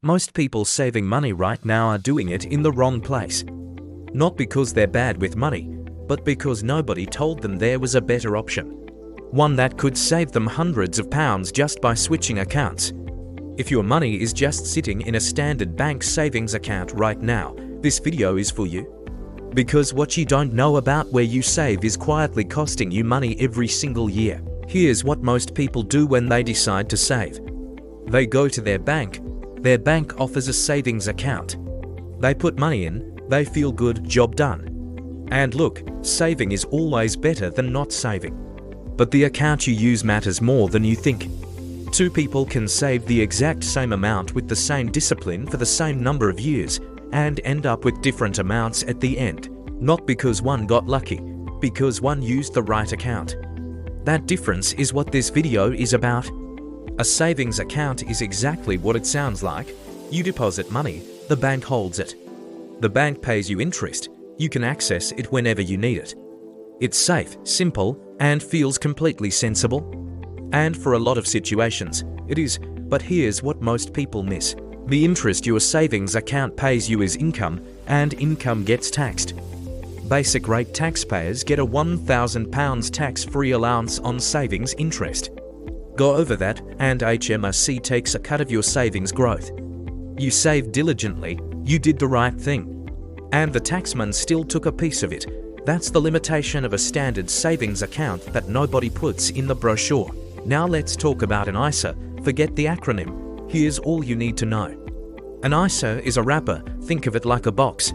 Most people saving money right now are doing it in the wrong place. Not because they're bad with money, but because nobody told them there was a better option. One that could save them hundreds of pounds just by switching accounts. If your money is just sitting in a standard bank savings account right now, this video is for you. Because what you don't know about where you save is quietly costing you money every single year. Here's what most people do when they decide to save. They go to their bank. Their bank offers a savings account. They put money in, they feel good, job done. And look, saving is always better than not saving. But the account you use matters more than you think. Two people can save the exact same amount with the same discipline for the same number of years and end up with different amounts at the end. Not because one got lucky, because one used the right account. That difference is what this video is about. A savings account is exactly what it sounds like. You deposit money, the bank holds it. The bank pays you interest. You can access it whenever you need it. It's safe, simple, and feels completely sensible. And for a lot of situations, it is, but here's what most people miss. The interest your savings account pays you is income, and income gets taxed. Basic rate taxpayers get a £1,000 tax-free allowance on savings interest. Go over that, and HMRC takes a cut of your savings growth. You saved diligently, you did the right thing. And the taxman still took a piece of it. That's the limitation of a standard savings account that nobody puts in the brochure. Now let's talk about an ISA. Forget the acronym. Here's all you need to know. An ISA is a wrapper. Think of it like a box.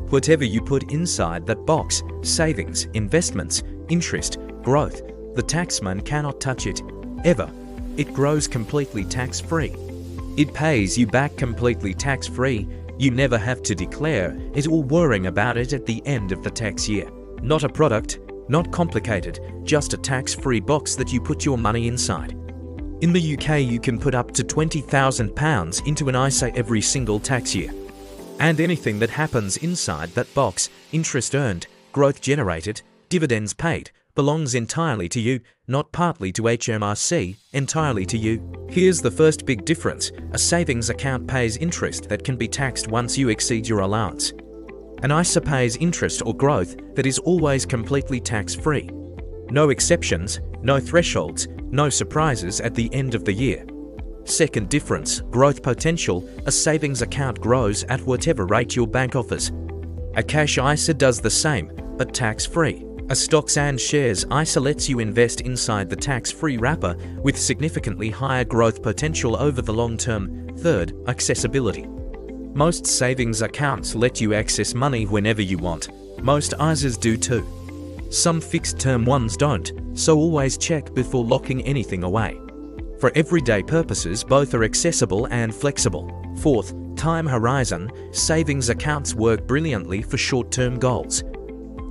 Whatever you put inside that box, savings, investments, interest, growth, the taxman cannot touch it, ever. It grows completely tax-free. It pays you back completely tax-free. You never have to declare it or worrying about it at the end of the tax year. Not a product, not complicated, just a tax-free box that you put your money inside. In the UK, you can put up to £20,000 into an ISA every single tax year. And anything that happens inside that box, interest earned, growth generated, dividends paid, belongs entirely to you, not partly to HMRC, entirely to you. Here's the first big difference. A savings account pays interest that can be taxed once you exceed your allowance. An ISA pays interest or growth that is always completely tax-free. No exceptions, no thresholds, no surprises at the end of the year. Second difference, growth potential. A savings account grows at whatever rate your bank offers. A cash ISA does the same, but tax-free. A stocks and shares ISA lets you invest inside the tax-free wrapper with significantly higher growth potential over the long term. Third, accessibility. Most savings accounts let you access money whenever you want. Most ISAs do too. Some fixed-term ones don't, so always check before locking anything away. For everyday purposes, both are accessible and flexible. Fourth, time horizon. Savings accounts work brilliantly for short-term goals.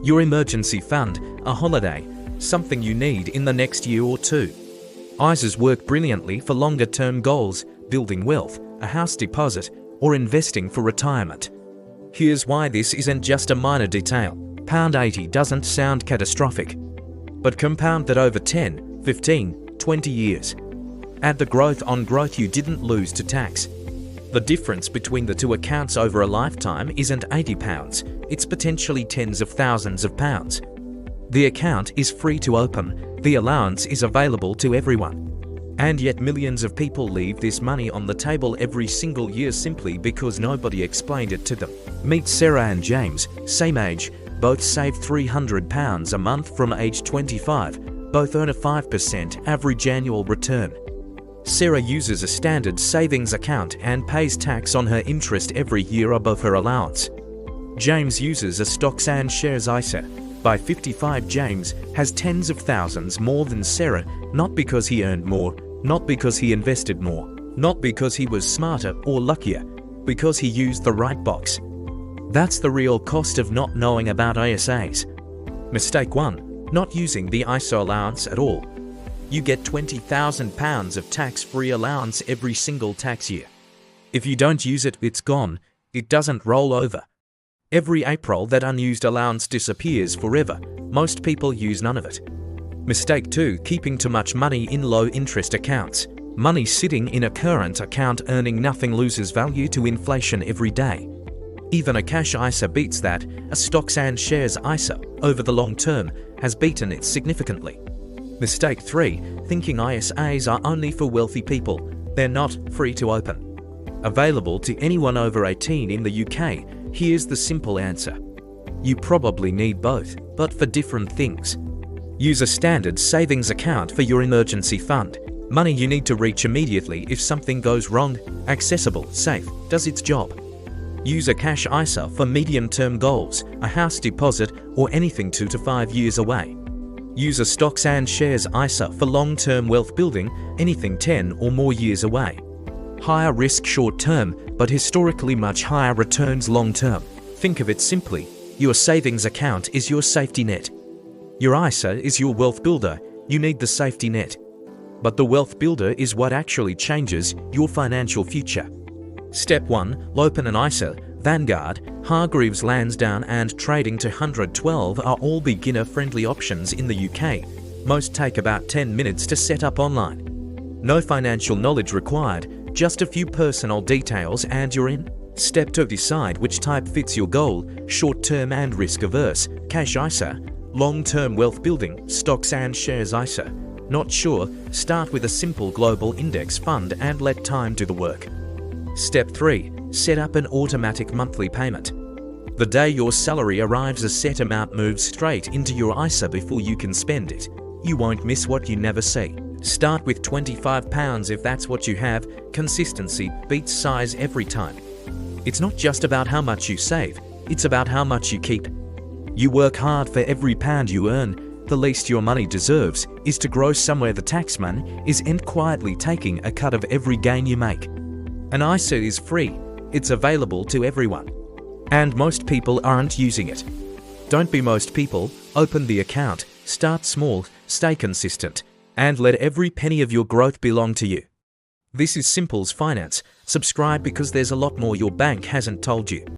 Your emergency fund, a holiday, something you need in the next year or two. ISAs work brilliantly for longer-term goals, building wealth, a house deposit, or investing for retirement. Here's why this isn't just a minor detail. £80 doesn't sound catastrophic. But compound that over 10, 15, 20 years. Add the growth on growth you didn't lose to tax. The difference between the two accounts over a lifetime isn't £80, it's potentially tens of thousands of pounds. The account is free to open, the allowance is available to everyone. And yet millions of people leave this money on the table every single year simply because nobody explained it to them. Meet Sarah and James, same age, both save £300 a month from age 25, both earn a 5% average annual return. Sarah uses a standard savings account and pays tax on her interest every year above her allowance. James uses a stocks and shares ISA. By 55, James has tens of thousands more than Sarah, not because he earned more, not because he invested more, not because he was smarter or luckier, because he used the right box. That's the real cost of not knowing about ISAs. Mistake 1. Not using the ISA allowance at all. You get £20,000 of tax-free allowance every single tax year. If you don't use it, it's gone. It doesn't roll over. Every April, that unused allowance disappears forever. Most people use none of it. Mistake 2. Keeping too much money in low-interest accounts. Money sitting in a current account earning nothing loses value to inflation every day. Even a cash ISA beats that. A stocks and shares ISA, over the long term, has beaten it significantly. Mistake 3. Thinking ISAs are only for wealthy people. They're not. Free to open. Available to anyone over 18 in the UK. Here's the simple answer. You probably need both, but for different things. Use a standard savings account for your emergency fund. Money you need to reach immediately if something goes wrong. Accessible, safe, does its job. Use a cash ISA for medium-term goals, a house deposit, or anything 2 to 5 years away. Use a stocks and shares ISA for long-term wealth building, anything 10 or more years away. Higher risk short-term, but historically much higher returns long-term. Think of it simply. Your savings account is your safety net. Your ISA is your wealth builder. You need the safety net. But the wealth builder is what actually changes your financial future. Step 1. Open an ISA. Vanguard, Hargreaves Lansdown and Trading 212 are all beginner-friendly options in the UK. Most take about 10 minutes to set up online. No financial knowledge required, just a few personal details and you're in. Step 2. Decide which type fits your goal, short-term and risk-averse, cash ISA, long-term wealth building, stocks and shares ISA. Not sure? Start with a simple global index fund and let time do the work. Step 3. Set up an automatic monthly payment. The day your salary arrives, a set amount moves straight into your ISA before you can spend it. You won't miss what you never see. Start with £25 if that's what you have. Consistency beats size every time. It's not just about how much you save, it's about how much you keep. You work hard for every pound you earn. The least your money deserves is to grow somewhere the taxman isn't quietly taking a cut of every gain you make. An ISA is free. It's available to everyone. And most people aren't using it. Don't be most people. Open the account, start small, stay consistent, and let every penny of your growth belong to you. This is Simple's Finance. Subscribe because there's a lot more your bank hasn't told you.